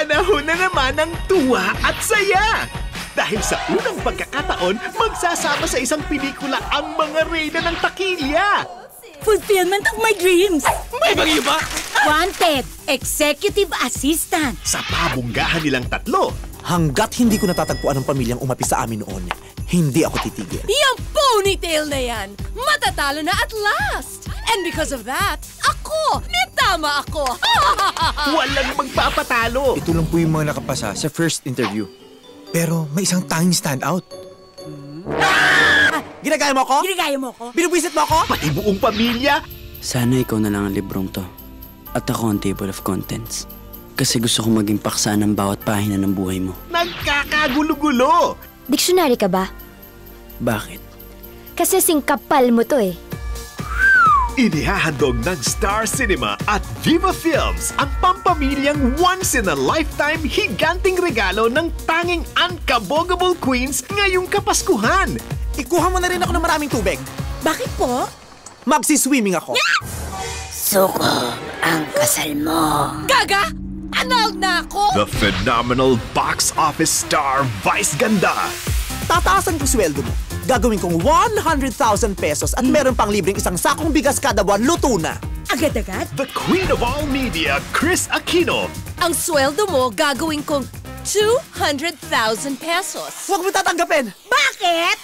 Panahon na naman ng tuwa at saya! Dahil sa unang pagkakataon, magsasama sa isang pelikula ang mga reyna ng takilya! Fulfillment of my dreams! May bagyo ba? Wanted! Executive Assistant! Sa pabunggahan nilang tatlo, Hanggat hindi ko natatagpuan ang pamilyang umapi sa amin noon, hindi ako titigil. Yung ponytail na yan, matatalo na at last! And because of that, ako! Nitama ako! walang magpapatalo! Ito lang po yung mga nakapasa sa first interview. Pero may isang tanging standout. Ginagaya mo ako? Ginagaya mo ko? Binubwisit mo ako? Pati buong pamilya, Sana ikaw na lang ang librong to. At ako ang table of contents. Kasi gusto kong maging paksa ng bawat pahina ng buhay mo. nagkakagulo-gulo! Dictionary ka ba? Bakit? Kasi singkapal mo to eh. Inihahandog ng Star Cinema at Viva Films ang pampamilyang once-in-a-lifetime higanting regalo ng tanging unkabogable queens ngayong Kapaskuhan. Ikuha mo na rin ako ng maraming tubig. Bakit po? Magsiswimming ako. Suko ang kasal mo. Gaga! Anal na ako! The phenomenal box office star Vice Ganda. Tataasan ko sweldo mo. Gagawin kong 100,000 pesos at meron pang libreng isang sakong bigas kada buwan, luto na. Agad-agad? The Queen of All Media, Chris Aquino. Ang sweldo mo gagawin kong 200,000 pesos. Huwag mo tatanggapin. Bakit?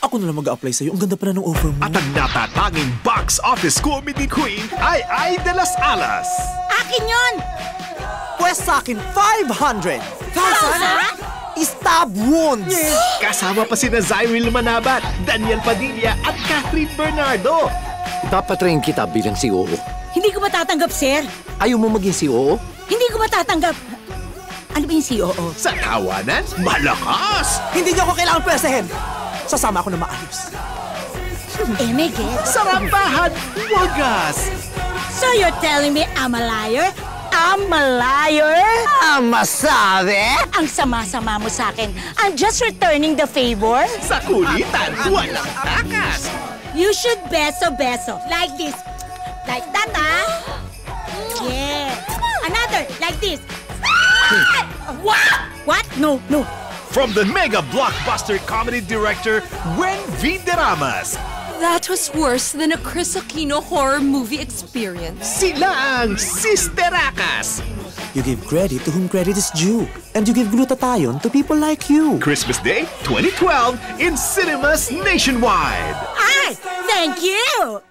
Ako na lang mag-a-apply sa'yo. Ang ganda pala ng offer mo. At ang natatanging box office comedy queen ay Ay de las Alas. Akin yon! Pwes sa akin, 500,000 stab wounds. Kasama pa sina Zyril Manabat, Daniel Padilla at Catherine Bernardo. Dapat rin kita bilang COO. Hindi ko matatanggap, sir. Ayaw mo maging COO? Hindi ko matatanggap. Ano ba yung COO? Sa tawanan, malakas! Hindi niyo ako kailangan pwesahin. Sasama ako na maayos. may gets. Sa rampahan, wagas! So you're telling me I'm a liar? I'm a liar? Masabi? Ang sama-sama mo sa akin. I'm just returning the favor. Sa kulitan, walang takas! You should beso-beso. Like this. Like that, ah. Yeah. Another. Like this. What? What? No, no. From the mega blockbuster comedy director, Gwen V. Deramas, That was worse than a Chris Aquino horror movie experience. sila ang Sisteracas! You give credit to whom credit is due. And you give glutathione to people like you. Christmas Day 2012 in cinemas nationwide. Ay, thank you.